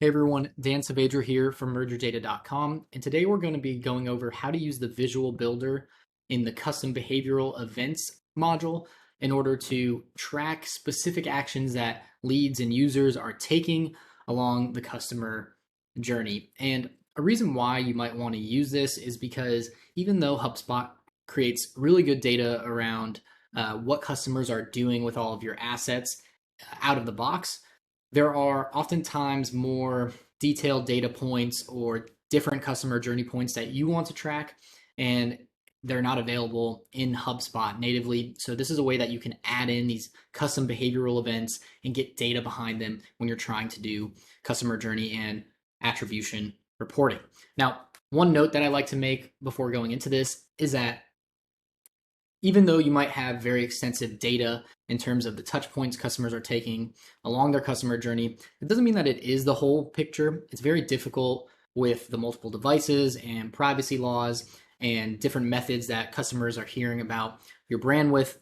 Hey everyone, Dan Saavedra here from mergerdata.com, and today we're going to be going over how to use the visual builder in the custom behavioral events module in order to track specific actions that leads and users are taking along the customer journey. And a reason why you might want to use this is because even though HubSpot creates really good data around what customers are doing with all of your assets out of the box, there are oftentimes more detailed data points or different customer journey points that you want to track, and they're not available in HubSpot natively. So this is a way that you can add in these custom behavioral events and get data behind them when you're trying to do customer journey and attribution reporting. Now, one note that I like to make before going into this is that even though you might have very extensive data in terms of the touch points customers are taking along their customer journey, it doesn't mean that it is the whole picture. It's very difficult with the multiple devices and privacy laws and different methods that customers are hearing about your brand with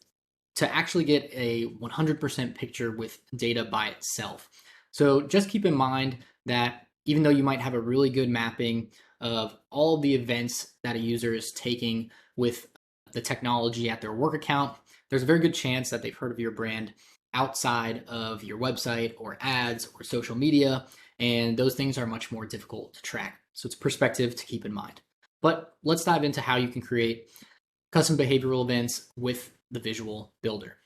to actually get a 100% picture with data by itself. So just keep in mind that even though you might have a really good mapping of all of the events that a user is taking with the technology at their work account, there's a very good chance that they've heard of your brand outside of your website or ads or social media, and those things are much more difficult to track. So it's perspective to keep in mind. But let's dive into how you can create custom behavioral events with the visual builder.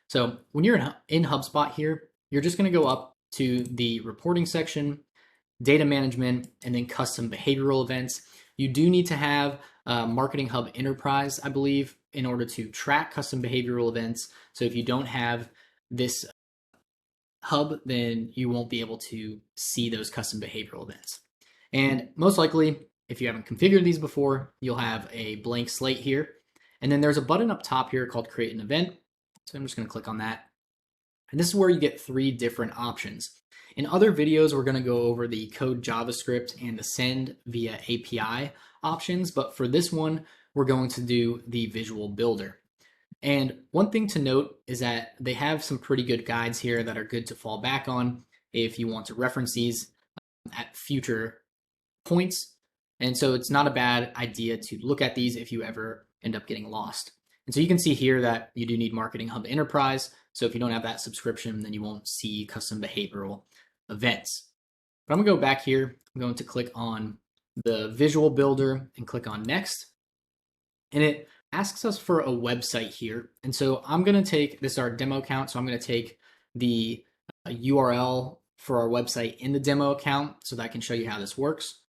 So when you're in HubSpot here, you're just going to go up to the reporting section, data management, and then custom behavioral events. You do need to have Marketing Hub Enterprise, I believe, in order to track custom behavioral events. So if you don't have this hub, then you won't be able to see those custom behavioral events. And most likely, if you haven't configured these before, you'll have a blank slate here. And then there's a button up top here called Create an Event. So I'm just going to click on that. And this is where you get three different options. In other videos, we're going to go over the code JavaScript and the send via API options, but for this one, we're going to do the visual builder. And one thing to note is that they have some pretty good guides here that are good to fall back on if you want to reference these at future points. And so it's not a bad idea to look at these if you ever end up getting lost. And so you can see here that you do need Marketing Hub Enterprise. So if you don't have that subscription, then you won't see custom behavioral events. But I'm gonna go back here. I'm going to click on the visual builder and click on next. And it asks us for a website here. And so I'm gonna take, this is our demo account. So I'm gonna take the URL for our website in the demo account so that I can show you how this works.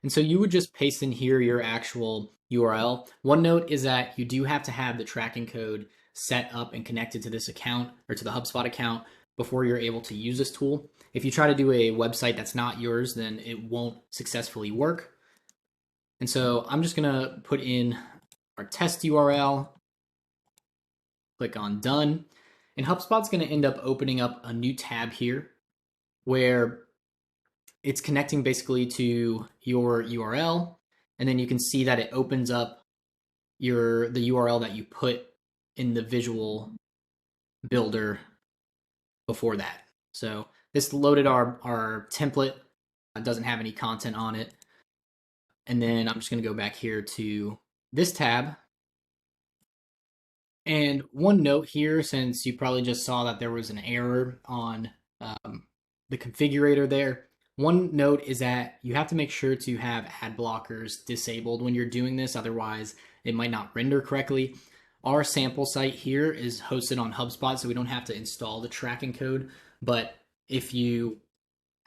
And so you would just paste in here your actual URL. One note is that you do have to have the tracking code set up and connected to this account or to the HubSpot account before you're able to use this tool. If you try to do a website that's not yours, then it won't successfully work. And so I'm just gonna put in our test URL, click on done, and HubSpot's gonna end up opening up a new tab here where it's connecting basically to your URL, and then you can see that it opens up the URL that you put in the visual builder before that. So this loaded our template. It doesn't have any content on it. And then I'm just going to go back here to this tab. And one note here, since you probably just saw that there was an error on the configurator there, one note is that you have to make sure to have ad blockers disabled when you're doing this. Otherwise, it might not render correctly. Our sample site here is hosted on HubSpot, so we don't have to install the tracking code. But if you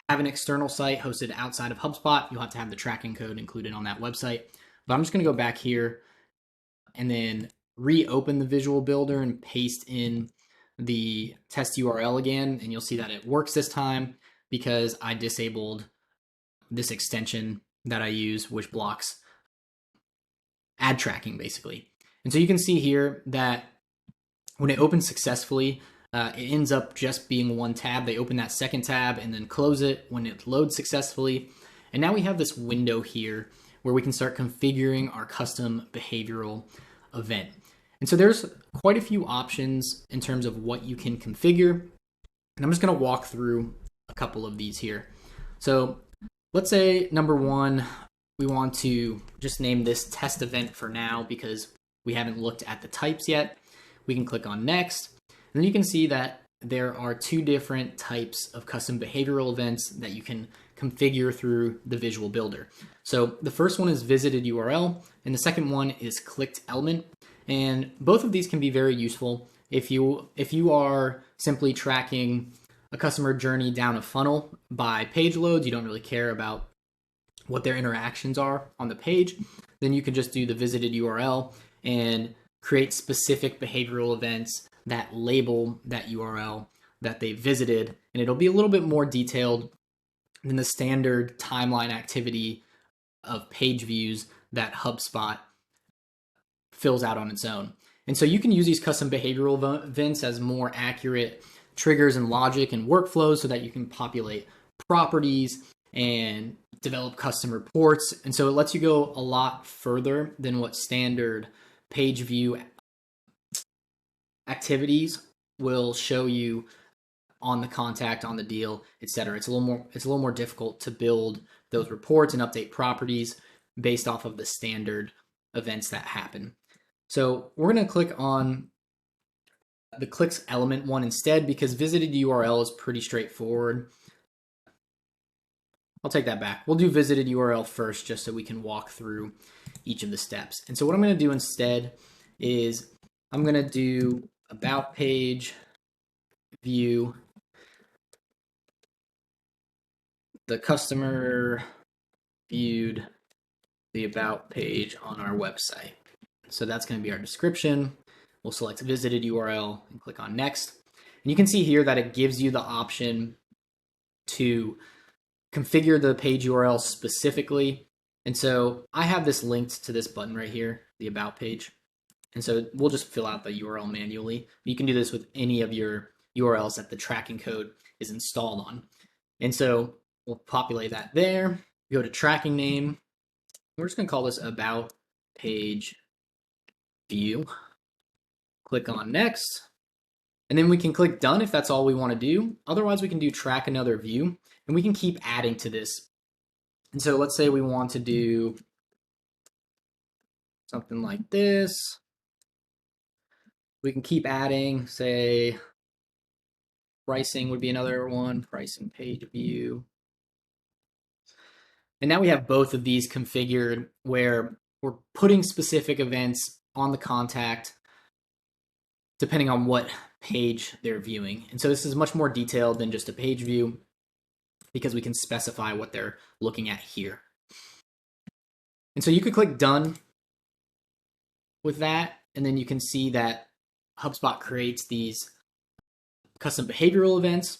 have an external site hosted outside of HubSpot, you'll have to have the tracking code included on that website. But I'm just going to go back here and then reopen the visual builder and paste in the test URL again. And you'll see that it works this time because I disabled this extension that I use, which blocks ad tracking basically. And so you can see here that when it opens successfully, it ends up just being one tab. They open that second tab and then close it when it loads successfully. And now we have this window here where we can start configuring our custom behavioral event. And so there's quite a few options in terms of what you can configure. And I'm just going to walk through a couple of these here. So let's say number one, we want to just name this test event for now because we haven't looked at the types yet. We can click on next, and then you can see that there are two different types of custom behavioral events that you can configure through the visual builder. So the first one is visited URL, and the second one is clicked element. And both of these can be very useful if you are simply tracking a customer journey down a funnel by page loads. You don't really care about what their interactions are on the page. Then you can just do the visited URL and create specific behavioral events that label that URL that they visited, and it'll be a little bit more detailed than the standard timeline activity of page views that HubSpot fills out on its own. And so you can use these custom behavioral events as more accurate triggers and logic and workflows so that you can populate properties and develop custom reports. And so it lets you go a lot further than what standard page view activities will show you on the contact, on the deal, etc. It's a little more difficult to build those reports and update properties based off of the standard events that happen. So we're going to click on the clicks element one instead because visited URL is pretty straightforward. I'll take that back. We'll do visited URL first just so we can walk through each of the steps. And so what I'm going to do instead is I'm going to do about page view, the customer viewed the about page on our website. So that's going to be our description. We'll select visited URL and click on next. And you can see here that it gives you the option to configure the page URL specifically. And so I have this linked to this button right here, the about page. And so we'll just fill out the URL manually. You can do this with any of your URLs that the tracking code is installed on. And so we'll populate that there, go to tracking name. We're just going to call this about page view. Click on next. And then we can click done if that's all we want to do. Otherwise, we can do track another view, and we can keep adding to this. And so let's say we want to do something like this. We can keep adding, say, pricing would be another one, pricing page view. And now we have both of these configured where we're putting specific events on the contact depending on what page they're viewing. And so this is much more detailed than just a page view because we can specify what they're looking at here. And so you could click done with that, and then you can see that HubSpot creates these custom behavioral events.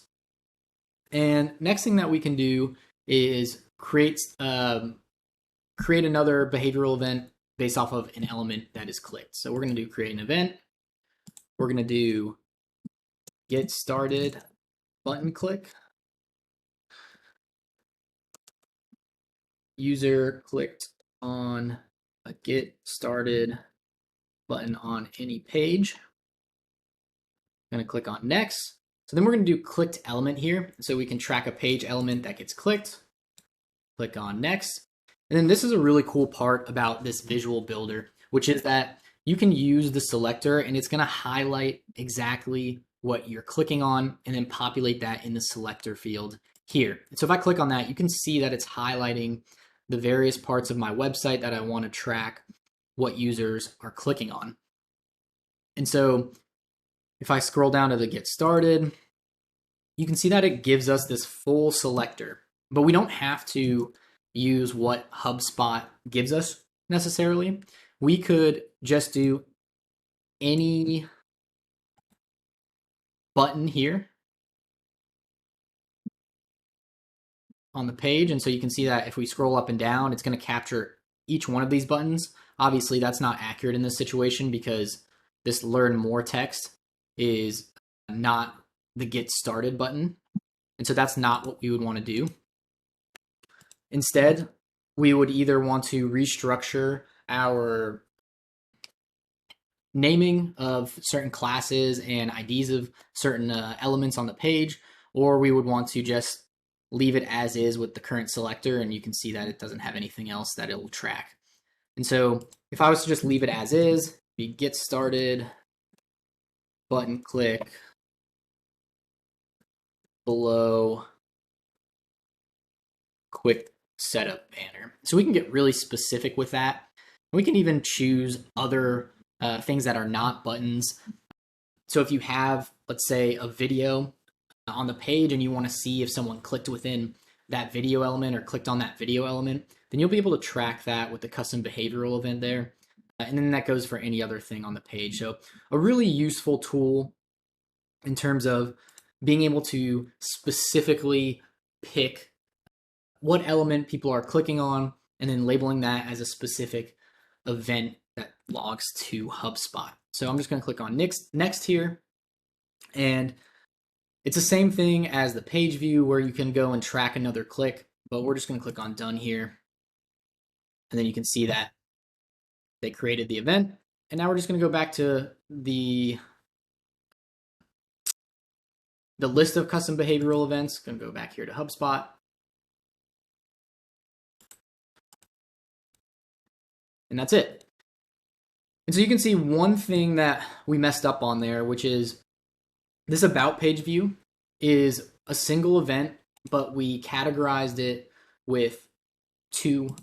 And next thing that we can do is create another behavioral event based off of an element that is clicked. So we're going to do create an event. We're going to do get started button click. User clicked on a get started button on any page. I'm going to click on next. So then we're going to do clicked element here. So we can track a page element that gets clicked. Click on next. And then this is a really cool part about this visual builder, which is that you can use the selector and it's going to highlight exactly what you're clicking on and then populate that in the selector field here. And so if I click on that, you can see that it's highlighting the various parts of my website that I want to track what users are clicking on. And so if I scroll down to the get started, you can see that it gives us this full selector, but we don't have to use what HubSpot gives us necessarily. We could just do any button here on the page. And so you can see that if we scroll up and down, it's going to capture each one of these buttons. Obviously, that's not accurate in this situation because this learn more text is not the get started button. And so that's not what we would want to do. Instead, we would either want to restructure our naming of certain classes and IDs of certain elements on the page, or we would want to just leave it as is with the current selector, and you can see that it doesn't have anything else that it will track. And so if I was to just leave it as is, we get started, button click below quick setup banner. So we can get really specific with that. We can even choose other things that are not buttons. So if you have, let's say, a video on the page and you want to see if someone clicked within that video element or clicked on that video element, then you'll be able to track that with the custom behavioral event there. And then that goes for any other thing on the page. So a really useful tool in terms of being able to specifically pick what element people are clicking on and then labeling that as a specific event that logs to HubSpot. So I'm just going to click on next here. And it's the same thing as the page view where you can go and track another click, but we're just going to click on done here. And then you can see that they created the event. And now we're just going to go back to the list of custom behavioral events. Going to go back here to HubSpot. And that's it. And so you can see one thing that we messed up on there, which is this about page view is a single event, but we categorized it with two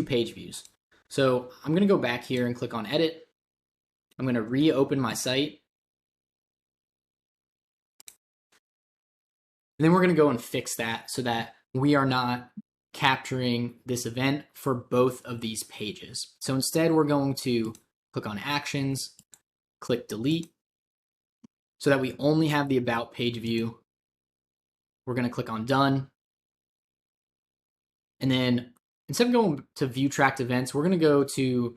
page views. So I'm going to go back here and click on edit. I'm going to reopen my site. And then we're going to go and fix that so that we are not capturing this event for both of these pages. So instead, we're going to click on actions, click delete, so that we only have the about page view. We're going to click on done. And then instead of going to view tracked events, we're going to go to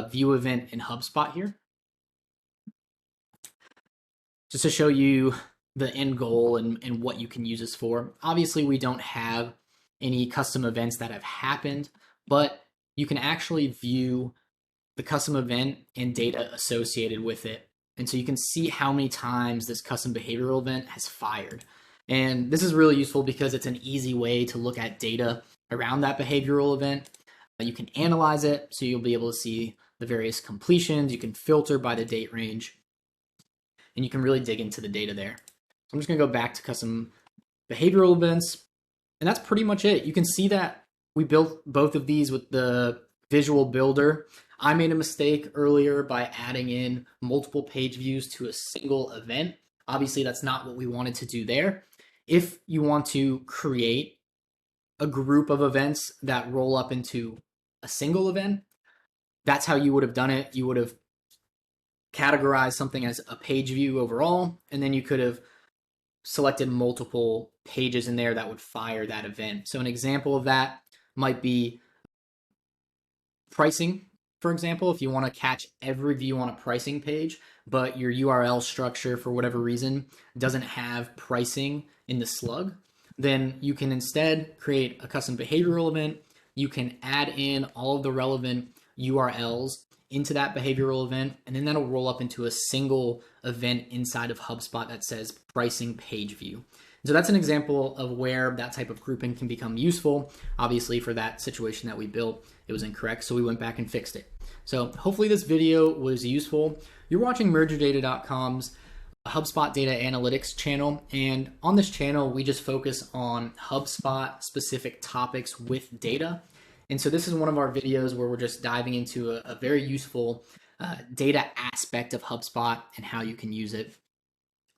view event in HubSpot here. Just to show you the end goal and what you can use this for. Obviously, we don't have any custom events that have happened, but you can actually view the custom event and data associated with it. And so you can see how many times this custom behavioral event has fired. And this is really useful because it's an easy way to look at data around that behavioral event. You can analyze it, so you'll be able to see the various completions. You can filter by the date range, and you can really dig into the data there. So I'm just going to go back to custom behavioral events, and that's pretty much it. You can see that we built both of these with the visual builder. I made a mistake earlier by adding in multiple page views to a single event. Obviously, that's not what we wanted to do there. If you want to create a group of events that roll up into a single event, that's how you would have done it. You would have categorized something as a page view overall, and then you could have selected multiple pages in there that would fire that event. So an example of that might be pricing, for example. If you want to catch every view on a pricing page, but your URL structure, for whatever reason, doesn't have pricing in the slug, then you can instead create a custom behavioral event. You can add in all of the relevant URLs into that behavioral event, and then that'll roll up into a single event inside of HubSpot that says pricing page view. So that's an example of where that type of grouping can become useful. Obviously, for that situation that we built, it was incorrect, so we went back and fixed it. So hopefully this video was useful. You're watching MergerData.com's HubSpot Data Analytics channel, and on this channel, we just focus on HubSpot specific topics with data. And so this is one of our videos where we're just diving into a very useful data aspect of HubSpot and how you can use it.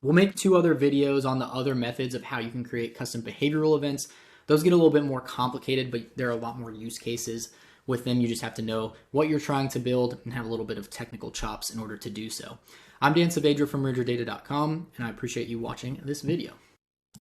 We'll make 2 other videos on the other methods of how you can create custom behavioral events. Those get a little bit more complicated, but there are a lot more use cases with them. You just have to know what you're trying to build and have a little bit of technical chops in order to do so. I'm Dan Saavedra from MergerData.com, and I appreciate you watching this video.